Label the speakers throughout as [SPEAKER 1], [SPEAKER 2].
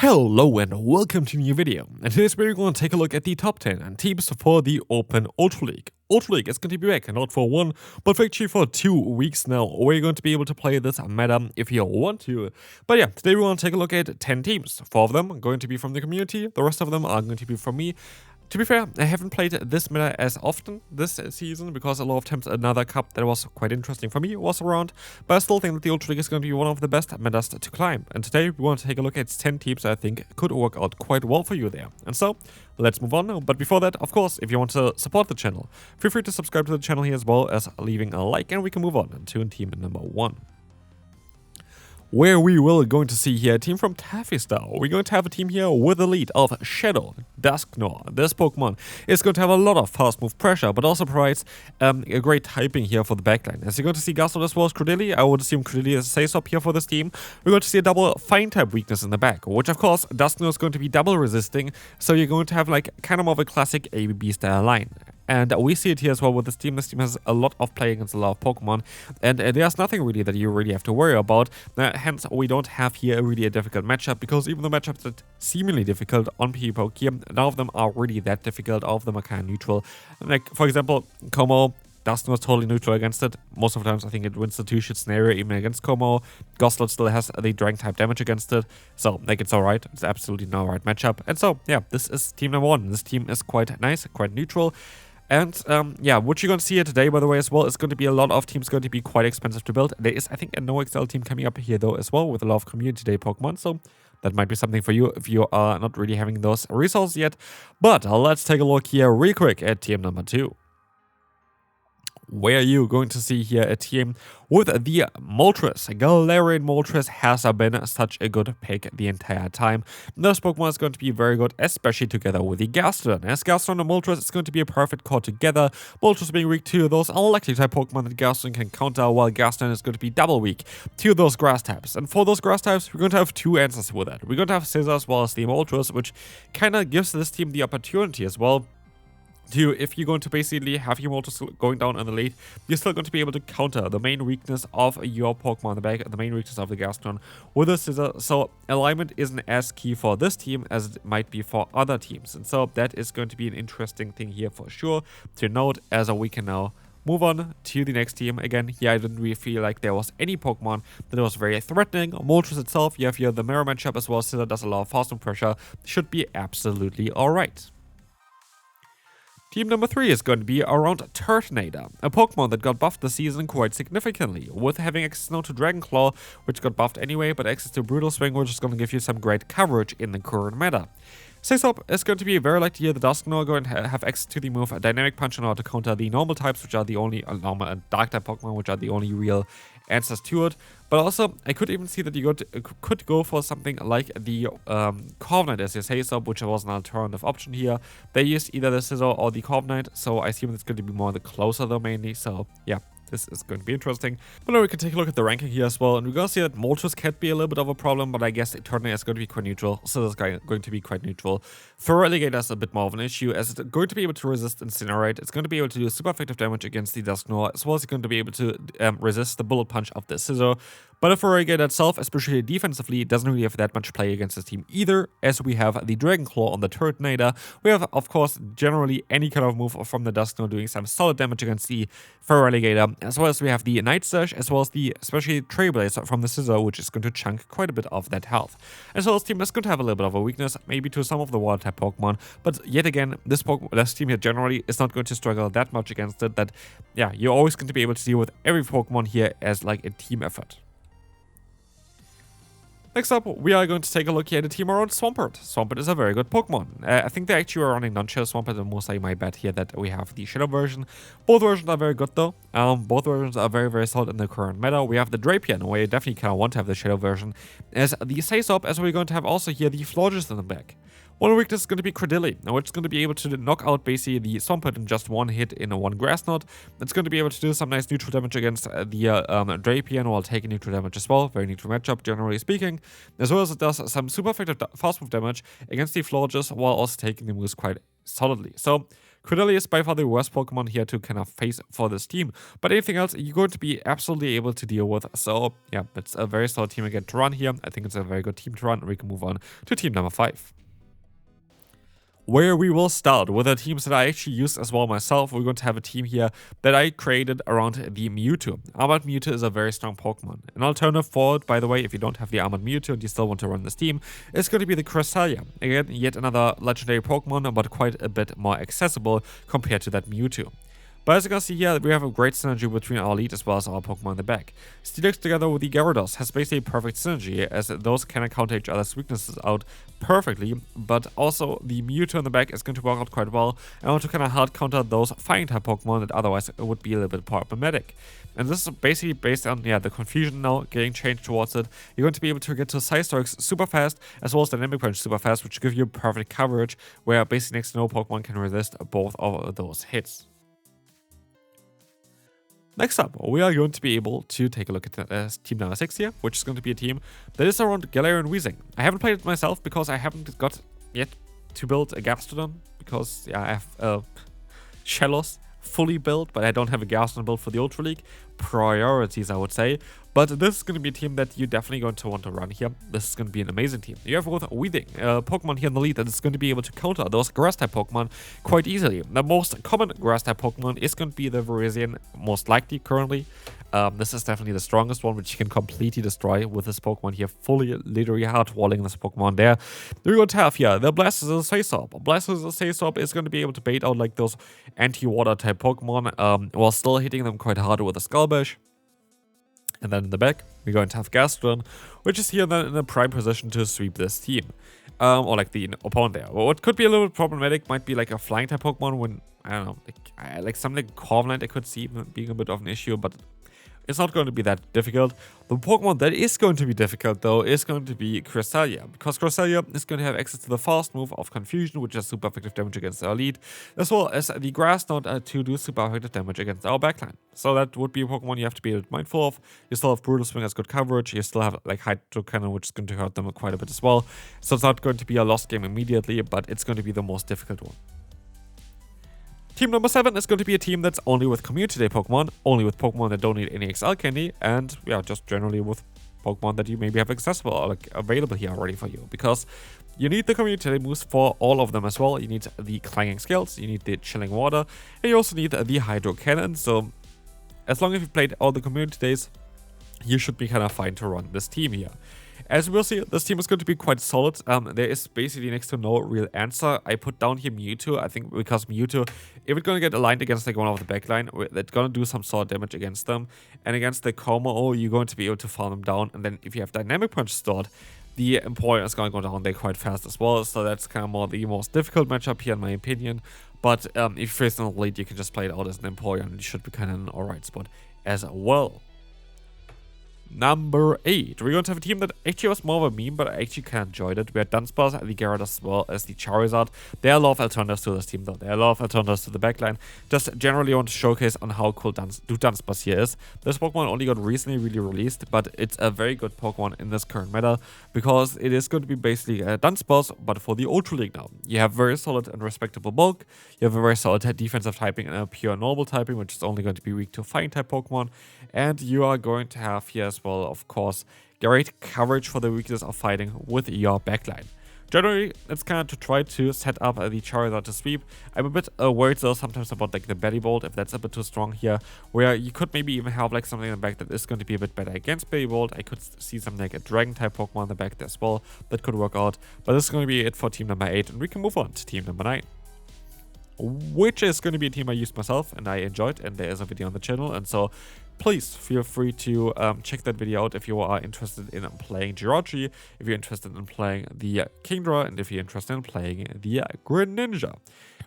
[SPEAKER 1] Hello and welcome to a new video, and today's we're going to take a look at the top 10 teams for the Open Ultra League. Ultra League is going to be back, not for 1, but actually for 2 weeks now. We're going to be able to play this meta if you want to. But yeah, today we want to take a look at 10 teams. 4 of them are going to be from the community, the rest of them are going to be from me. To be fair, I haven't played this meta as often this season because a lot of times another cup that was quite interesting for me was around, but I still think that the Ultra League is going to be one of the best metas to climb. And today we want to take a look at 10 teams I think could work out quite well for you there. And so, let's move on now. But before that, of course, if you want to support the channel, feel free to subscribe to the channel here as well as leaving a like, and we can move on to team number 1. Where we will going to see here a team from Taffy-style. We're going to have a team here with the lead of Shadow Dusknoir. This Pokemon is going to have a lot of fast move pressure, but also provides a great typing here for the backline. As you're going to see Gastron as well as Credilli, I would assume Credilli is a safe here for this team. We're going to see a double Fine type weakness in the back, which of course Dusknoir is going to be double resisting, so you're going to have like kind of more of a classic ABB style line. And we see it here as well with this team. This team has a lot of play against a lot of Pokemon, and there's nothing really that you really have to worry about. Hence, we don't have here really a difficult matchup, because even the matchups that seemingly difficult on PvPoke here, none of them are really that difficult. All of them are kind of neutral. Like, for example, Como, Dustin was totally neutral against it. Most of the times I think it wins the 2-shit scenario even against Como. Gostlord still has the Dragon type damage against it. So, like, it's alright. It's absolutely an alright matchup. And so, yeah, this is team number 1. This team is quite nice, quite neutral. And yeah, what you're going to see here today, by the way, as well, is going to be a lot of teams going to be quite expensive to build. There is, I think, a no-XL team coming up here, though, as well, with a lot of Community Day Pokemon. So that might be something for you if you are not really having those resources yet. But let's take a look here real quick at team number 2. Where you're going to see here a team with the Moltres. Galarian Moltres has been such a good pick the entire time. This Pokemon is going to be very good, especially together with the Gastron. As Gastron and Moltres, it's going to be a perfect core together. Moltres being weak to those electric type Pokemon that Gastron can counter, while Gastron is going to be double weak to those grass types. And for those grass types, we're going to have 2 answers with it. We're going to have Scissor as well as the Moltres, which kind of gives this team the opportunity as well to, if you're going to basically have your Moltres going down in the lead, you're still going to be able to counter the main weakness of your Pokemon in the back, the main weakness of the Gastron with a Scissor. So alignment isn't as key for this team as it might be for other teams. And so that is going to be an interesting thing here for sure to note, as we can now move on to the next team. Again, here I didn't really feel like there was any Pokemon that was very threatening. Moltres itself, you have here the mirror matchup as well. Scissor does a lot of fast move pressure, should be absolutely alright. Team number 3 is going to be around Turtonator, a Pokemon that got buffed this season quite significantly, with having access now to Dragon Claw, which got buffed anyway, but access to Brutal Swing, which is going to give you some great coverage in the current meta. Next up is going to be very likely here the Dusknoir going to have access to the move Dynamic Punch in order to counter the normal types, which are the only normal and dark type Pokemon, which are the only real answers to it. But also, I could even see that you could go for something like the Corviknight as your Say-Stop, which was an alternative option here. They used either the Scissor or the Corviknight, so I assume it's going to be more the closer though mainly, so yeah. This is going to be interesting. But now we can take a look at the ranking here as well. And we're going to see that Moltres can be a little bit of a problem, but I guess Turtonator is going to be quite neutral. Scissor is going to be quite neutral. Feraligatr is a bit more of an issue, as it's going to be able to resist Incinerate. It's going to be able to do super effective damage against the Dusknoir, as well as it's going to be able to resist the Bullet Punch of the Scissor. But the Feraligatr itself, especially defensively, doesn't really have that much play against this team either, as we have the Dragon Claw on the Turtonator. We have, of course, generally any kind of move from the Dusknoir doing some solid damage against the Feraligatr, as well as we have the Night Slash, as well as the especially Trailblazer from the Scissor, which is going to chunk quite a bit of that health. And so this team is going to have a little bit of a weakness, maybe to some of the Water type Pokemon, but yet again, this team here generally is not going to struggle that much against it, that, yeah, you're always going to be able to deal with every Pokemon here as like a team effort. Next up, we are going to take a look here at a team around Swampert. Swampert is a very good Pokemon. I think they actually are running non-Shadow Swampert, and most likely my bet here that we have the Shadow version. Both versions are very good though. Both versions are very, very solid in the current meta. We have the Drapion, where you definitely kind of want to have the Shadow version, as the Say-Stop, as we're going to have also here the Florges in the back. One weakness is going to be Credilli, which is going to be able to knock out basically the Swampert in just one hit in a one Grass Knot. It's going to be able to do some nice neutral damage against the Drapion while taking neutral damage as well. Very neutral matchup, generally speaking. As well as it does some super effective fast move damage against the Florges while also taking the moves quite solidly. So, Credeli is by far the worst Pokemon here to kind of face for this team, but anything else you're going to be absolutely able to deal with. So yeah, it's a very solid team again to run here. I think it's a very good team to run. We can move on to team number 5. Where we will start with the teams that I actually used as well myself. We're going to have a team here that I created around the Mewtwo. Armored Mewtwo is a very strong Pokemon. An alternative for it, by the way, if you don't have the Armored Mewtwo and you still want to run this team, is going to be the Cresselia. Again, yet another legendary Pokemon, but quite a bit more accessible compared to that Mewtwo. But as you can see here, we have a great synergy between our lead as well as our Pokemon in the back. Steelix together with the Gyarados has basically perfect synergy, as those can counter each other's weaknesses out perfectly, but also the Mewtwo in the back is going to work out quite well, and want to kind of hard counter those fighting type Pokemon that otherwise would be a little bit problematic. And this is basically based on the confusion now getting changed towards it. You're going to be able to get to Side Strikes super fast, as well as Dynamic Punch super fast, which give you perfect coverage, where basically next to no Pokemon can resist both of those hits. Next up, we are going to be able to take a look at team number 6 here, which is going to be a team that is around Galarian and Weezing. I haven't played it myself because I haven't got yet to build a Gastrodon, because yeah, I have Shellos fully built, but I don't have a Gastrodon build for the Ultra League. Priorities, I would say. But this is going to be a team that you're definitely going to want to run here. This is going to be an amazing team. You have with Weezing, Pokemon here in the lead that is going to be able to counter those Grass-type Pokemon quite easily. The most common Grass-type Pokemon is going to be the Virizion, most likely currently. This is definitely the strongest one, which you can completely destroy with this Pokemon here, fully literally hard-walling this Pokemon there. We're going to have here the Blastoise Saisorb. Blastoise Saisorb is going to be able to bait out like those anti-water type Pokemon, while still hitting them quite hard with a Skull Bash. And then in the back, we're going to have Gastrodon, which is here then in a prime position to sweep this team. Or like the opponent there. What could be a little bit problematic might be like a flying type Pokemon when, I don't know, like something like Corviknight I could see being a bit of an issue, but it's not going to be that difficult. The Pokemon that is going to be difficult, though, is going to be Cresselia, because Cresselia is going to have access to the fast move of Confusion, which has super effective damage against our lead, as well as the Grass Knot to do super effective damage against our backline. So that would be a Pokemon you have to be mindful of. You still have Brutal Swing as good coverage. You still have like Hydro Cannon, which is going to hurt them quite a bit as well. So it's not going to be a lost game immediately, but it's going to be the most difficult one. Team number 7 is going to be a team that's only with Community Day Pokemon, only with Pokemon that don't need any XL candy, and yeah, just generally with Pokemon that you maybe have accessible or like available here already for you, because you need the Community Day moves for all of them as well. You need the Clanging Scales, you need the Chilling Water, and you also need the Hydro Cannon. So as long as you've played all the Community Days, you should be kind of fine to run this team here. As we'll see, this team is going to be quite solid. There is basically next to no real answer. I put down here Mewtwo, I think because Mewtwo, if it's going to get aligned against like one of the backline, it's going to do some sort of damage against them. And against the Como, you're going to be able to farm them down. And then if you have Dynamic Punch stored, the Empoleon is going to go down there quite fast as well. So that's kind of more the most difficult matchup here in my opinion. But if you're facing the lead, you can just play it out as an Empoleon, and you should be kind of in an alright spot as well. Number 8, we're going to have a team that actually was more of a meme, but I actually kind of enjoyed it. We had Dunsparce, the Gyarados as well as the Charizard. There are a lot of alternatives to this team though. There are a lot of alternatives to the backline. Just generally want to showcase on how cool Dunsparce here is. This Pokemon only got recently really released, but it's a very good Pokemon in this current meta, because it is going to be basically a Dunsparce, but for the Ultra League now. You have very solid and respectable bulk, you have a very solid defensive typing and a pure normal typing, which is only going to be weak to fighting type Pokemon, and you are going to have here as well, of course, great coverage for the weakness of fighting with your backline. Generally, it's kind of to try to set up the Charizard to sweep. I'm a bit worried though sometimes about like the Belly Bolt, if that's a bit too strong here, where you could maybe even have like something in the back that is going to be a bit better against Belly Bolt. I could see something like a Dragon type Pokemon in the back as well that could work out. But this is going to be it for team number 8, and we can move on to team number 9. Which is going to be a team I used myself and I enjoyed, and there is a video on the channel, and so please feel free to check that video out if you are interested in playing Jirachi, if you're interested in playing the Kingdra, and if you're interested in playing the Greninja.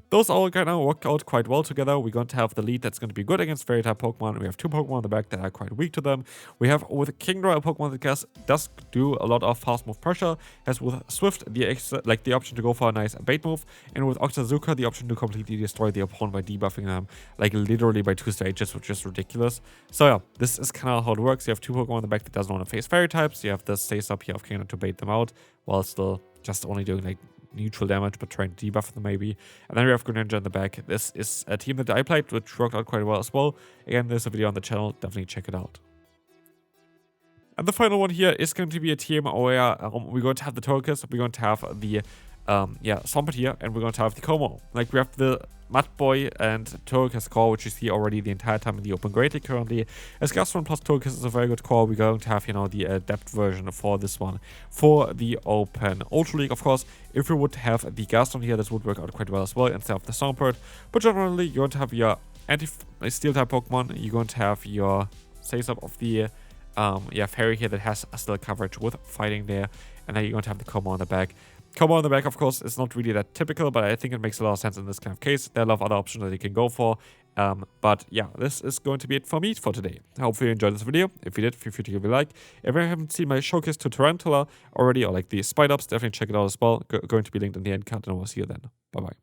[SPEAKER 1] Those all kind of work out quite well together. We're going to have the lead that's going to be good against fairy type Pokemon. We have 2 Pokemon in the back that are quite weak to them. We have with Kingdra a Pokemon that does do a lot of fast move pressure, has with Swift the option to go for a nice bait move, and with Octazooka the option to completely destroy the opponent by debuffing them like literally by 2 stages, which is ridiculous. So yeah, this is kind of how it works. You have 2 Pokemon in the back that doesn't want to face fairy types. You have the Stays up here of Kingdra to bait them out, while still just only doing like neutral damage, but trying to debuff them maybe. And then we have Greninja in the back. This is a team that I played, which worked out quite well as well. Again, there's a video on the channel, definitely check it out. And the final one here is going to be a team where we're going to have the Jonkus, we're going to have the Swampert here, and we're going to have the Como. Like, we have the Mudboy and Jonkus core, which you see already the entire time in the Open Great League currently. As Gastron plus Jonkus is a very good core, we're going to have, the adept version for this one. For the Open Ultra League, of course, if we would have the Gastron here, this would work out quite well as well instead of the Swampert. But generally, you're going to have your anti-steel type Pokemon, you're going to have your Say-Up of the Fairy here that has still coverage with fighting there, and then you're going to have the Como on the back. Como on the back, of course, is not really that typical, but I think it makes a lot of sense in this kind of case. There are a lot of other options that you can go for. But yeah, this is going to be it for me for today. Hopefully you enjoyed this video. If you did, feel free to give it a like. If you haven't seen my showcase to Tarantula already, or like the Spider-Ups, definitely check it out as well. Going to be linked in the end card, and I will see you then. Bye-bye.